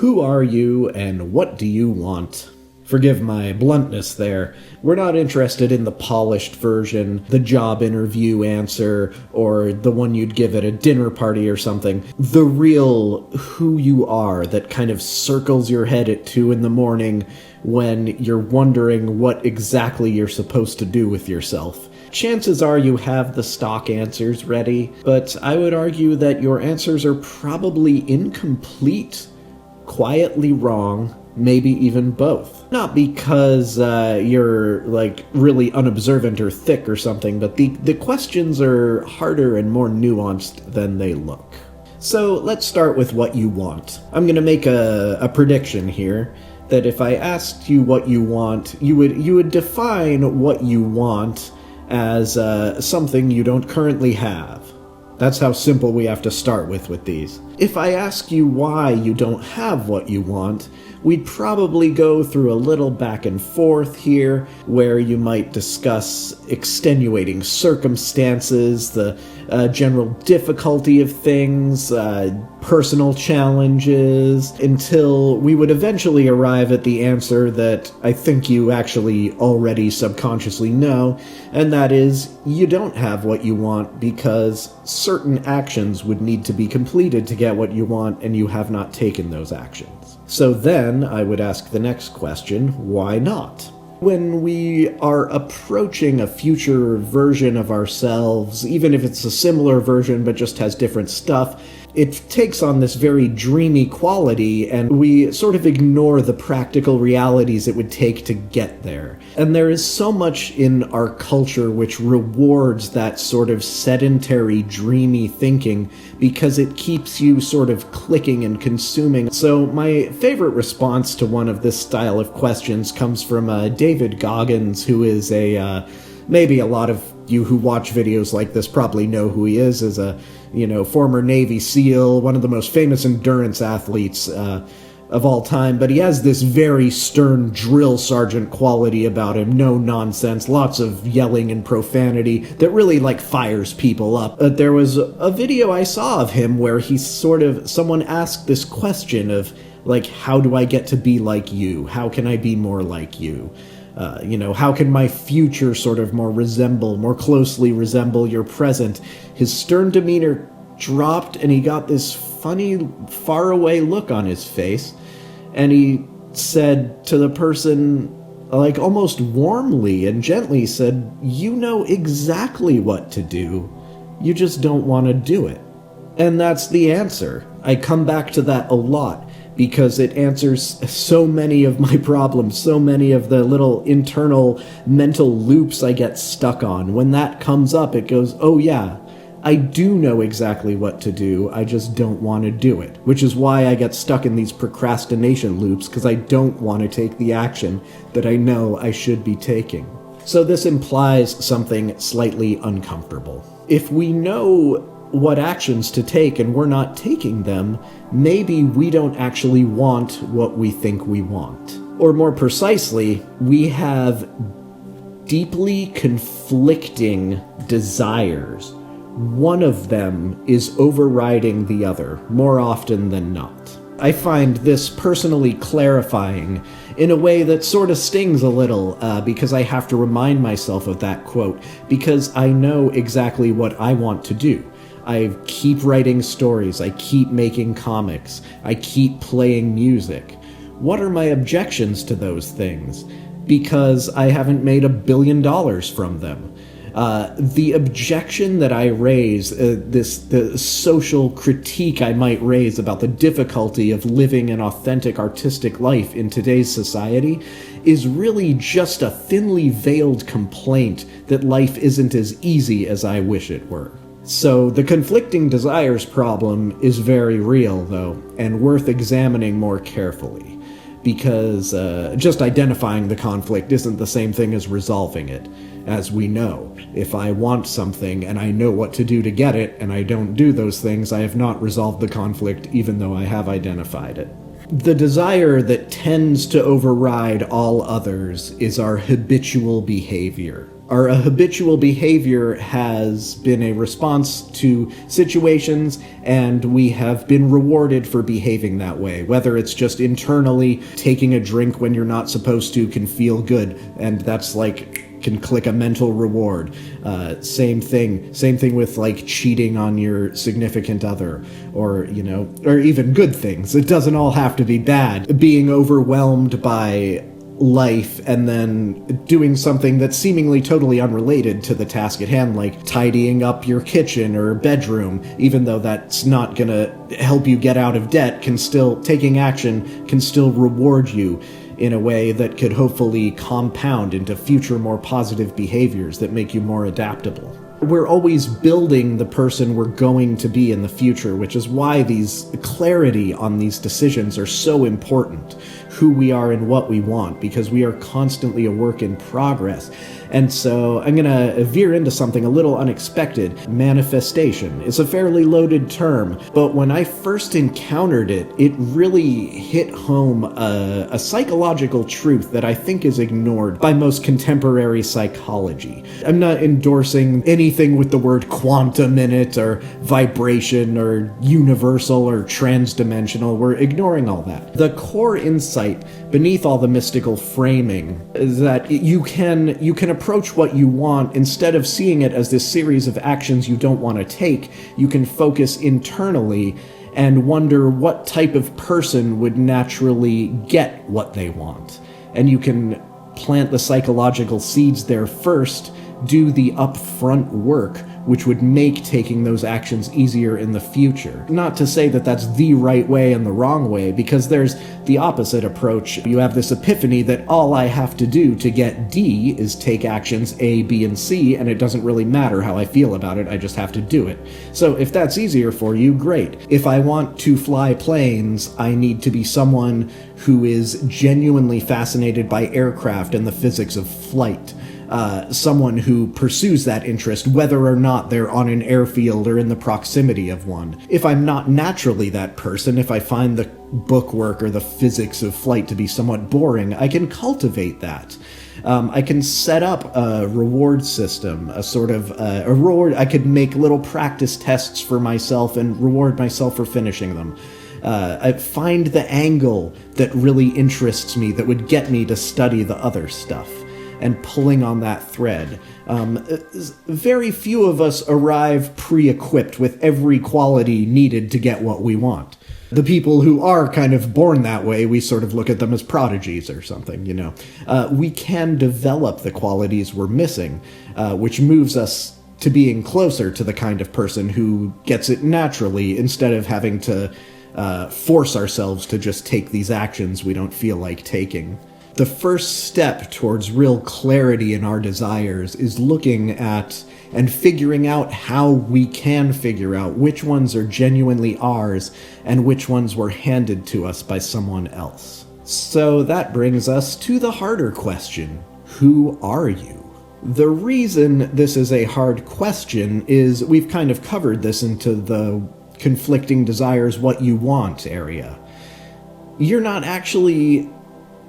Who are you and what do you want? Forgive my bluntness there. We're not interested in the polished version, the job interview answer, or the one you'd give at a dinner party or something. The real who you are that kind of circles your head at 2 a.m. when you're wondering what exactly you're supposed to do with yourself. Chances are you have the stock answers ready, but I would argue that your answers are probably incomplete, quietly wrong, maybe even both. Not because you're, really unobservant or thick or something, but the questions are harder and more nuanced than they look. So let's start with what you want. I'm going to make a prediction here that if I asked you what you want, you would define what you want as something you don't currently have. That's how simple we have to start with these. If I ask you why you don't have what you want, we'd probably go through a little back and forth here, where you might discuss extenuating circumstances, the general difficulty of things, personal challenges, until we would eventually arrive at the answer that I think you actually already subconsciously know, and that is, you don't have what you want because certain actions would need to be completed to get what you want, and you have not taken those actions. So then, I would ask the next question, why not? When we are approaching a future version of ourselves, even if it's a similar version but just has different stuff, it takes on this very dreamy quality, and we sort of ignore the practical realities it would take to get there. And there is so much in our culture which rewards that sort of sedentary, dreamy thinking because it keeps you sort of clicking and consuming. So my favorite response to one of this style of questions comes from David Goggins, who is maybe a lot of you who watch videos like this probably know who he is, as a former Navy SEAL, one of the most famous endurance athletes of all time, but he has this very stern drill sergeant quality about him, no nonsense, lots of yelling and profanity that really fires people up. There was a video I saw of him where someone asked this question of how do I get to be like you? How can I be more like you? How can my future sort of more closely resemble your present? His stern demeanor dropped, and he got this funny, faraway look on his face, and he said to the person, almost warmly and gently said, "You know exactly what to do. You just don't want to do it." And that's the answer. I come back to that a lot, because it answers so many of my problems, so many of the little internal mental loops I get stuck on. When that comes up, it goes, oh yeah, I do know exactly what to do, I just don't want to do it. Which is why I get stuck in these procrastination loops, because I don't want to take the action that I know I should be taking. So this implies something slightly uncomfortable. If we know what actions to take and we're not taking them, maybe we don't actually want what we think we want. Or more precisely, we have deeply conflicting desires. One of them is overriding the other, more often than not. I find this personally clarifying in a way that sort of stings a little, because I have to remind myself of that quote, because I know exactly what I want to do. I keep writing stories, I keep making comics, I keep playing music. What are my objections to those things? Because I haven't made $1 billion from them. The objection that I raise, the social critique I might raise about the difficulty of living an authentic artistic life in today's society, is really just a thinly veiled complaint that life isn't as easy as I wish it were. So the conflicting desires problem is very real, though, and worth examining more carefully, because just identifying the conflict isn't the same thing as resolving it. As we know, if I want something and I know what to do to get it, and I don't do those things, I have not resolved the conflict, even though I have identified it. The desire that tends to override all others is our habitual behavior. Our habitual behavior has been a response to situations, and we have been rewarded for behaving that way. Whether it's just internally, taking a drink when you're not supposed to can feel good, and that's can click a mental reward. Same thing with cheating on your significant other, or even good things. It doesn't all have to be bad. Being overwhelmed by life and then doing something that's seemingly totally unrelated to the task at hand, like tidying up your kitchen or bedroom, even though that's not gonna help you get out of debt, taking action can still reward you in a way that could hopefully compound into future more positive behaviors that make you more adaptable. We're always building the person we're going to be in the future, which is why these clarity on these decisions are so important. Who we are and what we want, because we are constantly a work in progress. And so I'm going to veer into something a little unexpected. Manifestation is a fairly loaded term, but when I first encountered it, it really hit home a psychological truth that I think is ignored by most contemporary psychology. I'm not endorsing anything with the word quantum in it, or vibration, or universal, or transdimensional. We're ignoring all that. The core insight beneath all the mystical framing is that you can approach what you want. Instead of seeing it as this series of actions you don't want to take, you can focus internally and wonder what type of person would naturally get what they want. And you can plant the psychological seeds there first, do the upfront work, which would make taking those actions easier in the future. Not to say that that's the right way and the wrong way, because there's the opposite approach. You have this epiphany that all I have to do to get D is take actions A, B, and C, and it doesn't really matter how I feel about it, I just have to do it. So if that's easier for you, great. If I want to fly planes, I need to be someone who is genuinely fascinated by aircraft and the physics of flight. Someone who pursues that interest, whether or not they're on an airfield or in the proximity of one. If I'm not naturally that person, if I find the bookwork or the physics of flight to be somewhat boring, I can cultivate that. I can set up a reward system, a sort of a reward. I could make little practice tests for myself and reward myself for finishing them. I find the angle that really interests me, that would get me to study the other stuff, and pulling on that thread. Very few of us arrive pre-equipped with every quality needed to get what we want. The people who are kind of born that way, we sort of look at them as prodigies or something, We can develop the qualities we're missing, which moves us to being closer to the kind of person who gets it naturally, instead of having to force ourselves to just take these actions we don't feel like taking. The first step towards real clarity in our desires is looking at and figuring out how we can figure out which ones are genuinely ours and which ones were handed to us by someone else. So that brings us to the harder question: who are you? The reason this is a hard question is we've kind of covered this into the conflicting desires, what you want area. You're not actually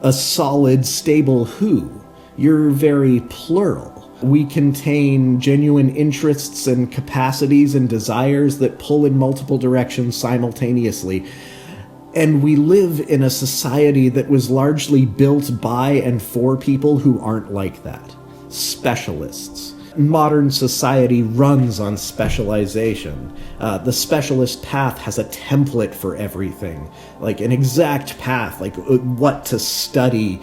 a solid, stable who. You're very plural. We contain genuine interests and capacities and desires that pull in multiple directions simultaneously. And we live in a society that was largely built by and for people who aren't like that. Specialists. Modern society runs on specialization. The specialist path has a template for everything, like an exact path, like what to study,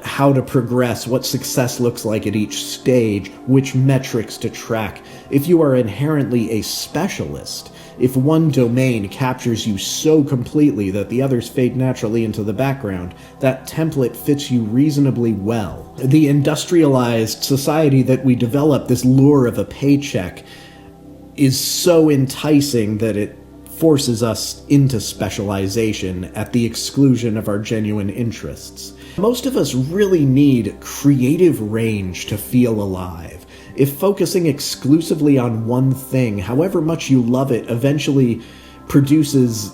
how to progress, what success looks like at each stage, which metrics to track. If you are inherently a specialist, if one domain captures you so completely that the others fade naturally into the background, that template fits you reasonably well. The industrialized society that we develop, this lure of a paycheck, is so enticing that it forces us into specialization at the exclusion of our genuine interests. Most of us really need creative range to feel alive. If focusing exclusively on one thing, however much you love it, eventually produces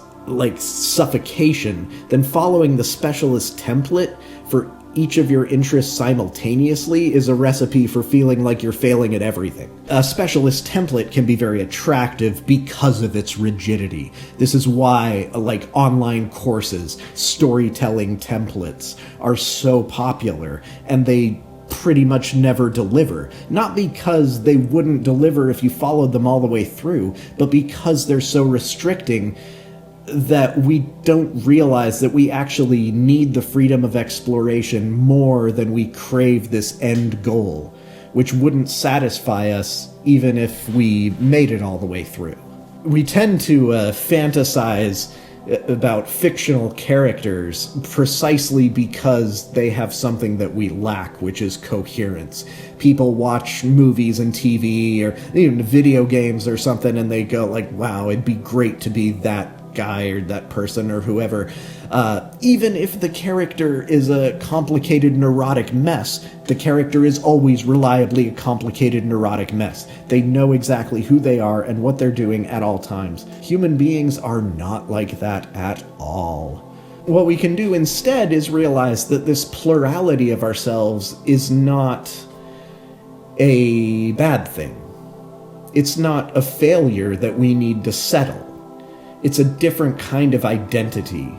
suffocation, then following the specialist template for each of your interests simultaneously is a recipe for feeling like you're failing at everything. A specialist template can be very attractive because of its rigidity. This is why, like, online courses, storytelling templates are so popular, and they pretty much never deliver. Not because they wouldn't deliver if you followed them all the way through, but because they're so restricting that we don't realize that we actually need the freedom of exploration more than we crave this end goal, which wouldn't satisfy us even if we made it all the way through. We tend to fantasize about fictional characters precisely because they have something that we lack, which is coherence. People watch movies and TV or even video games or something, and they go like, wow, it'd be great to be that guy or that person or whoever. Even if the character is a complicated, neurotic mess, the character is always reliably a complicated, neurotic mess. They know exactly who they are and what they're doing at all times. Human beings are not like that at all. What we can do instead is realize that this plurality of ourselves is not a bad thing. It's not a failure that we need to settle. It's a different kind of identity.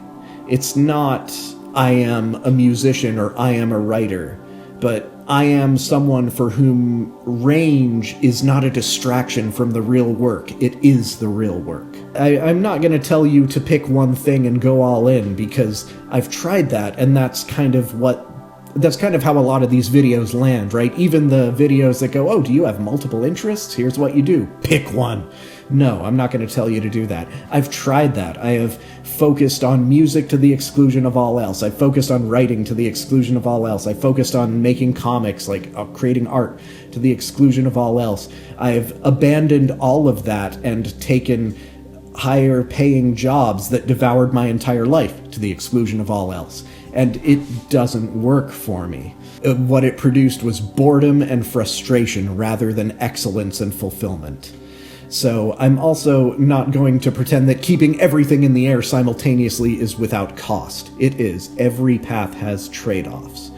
It's not, I am a musician or I am a writer, but I am someone for whom range is not a distraction from the real work. It is the real work. I'm not going to tell you to pick one thing and go all in, because I've tried that, and that's kind of how a lot of these videos land, right? Even the videos that go, oh, do you have multiple interests? Here's what you do. Pick one. No, I'm not going to tell you to do that. I've tried that. I have focused on music to the exclusion of all else. I've focused on writing to the exclusion of all else. I focused on making comics, like creating art, to the exclusion of all else. I've abandoned all of that and taken higher paying jobs that devoured my entire life to the exclusion of all else. And it doesn't work for me. What it produced was boredom and frustration rather than excellence and fulfillment. So I'm also not going to pretend that keeping everything in the air simultaneously is without cost. It is. Every path has trade-offs.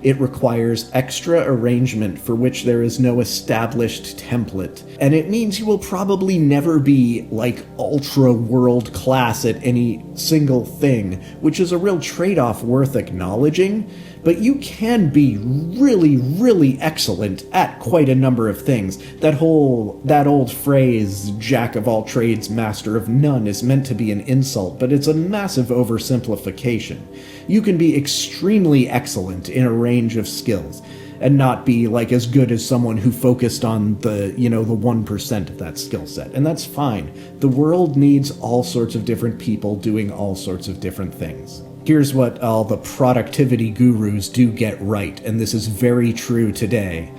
It requires extra arrangement for which there is no established template, and it means you will probably never be, like, ultra world class at any single thing, which is a real trade-off worth acknowledging, but you can be really, really excellent at quite a number of things. That old phrase, jack of all trades, master of none, is meant to be an insult, but it's a massive oversimplification. You can be extremely excellent in a range of skills and not be like as good as someone who focused on the 1% of that skill set. And that's fine. The world needs all sorts of different people doing all sorts of different things. Here's what all the productivity gurus do get right, and this is very true today,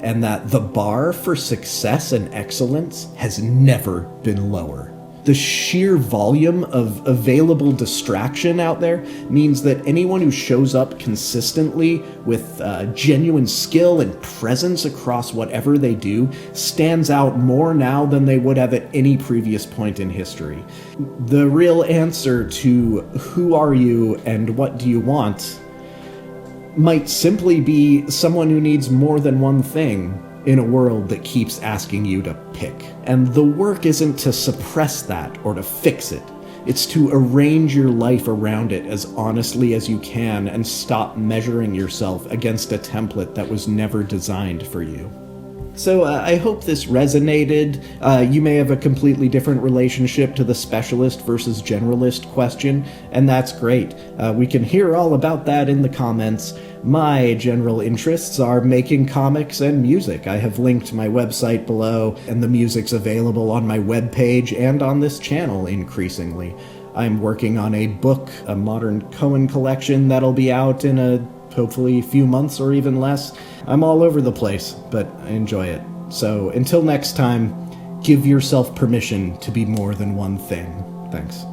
and that the bar for success and excellence has never been lower. The sheer volume of available distraction out there means that anyone who shows up consistently with genuine skill and presence across whatever they do stands out more now than they would have at any previous point in history. The real answer to who are you and what do you want might simply be someone who needs more than one thing in a world that keeps asking you to pick. And the work isn't to suppress that or to fix it. It's to arrange your life around it as honestly as you can and stop measuring yourself against a template that was never designed for you. So I hope this resonated. You may have a completely different relationship to the specialist versus generalist question, and that's great. We can hear all about that in the comments. My general interests are making comics and music. I have linked my website below, and the music's available on my webpage and on this channel increasingly. I'm working on a book, a modern Cohen collection that'll be out in hopefully a few months or even less. I'm all over the place, but I enjoy it. So until next time, give yourself permission to be more than one thing. Thanks.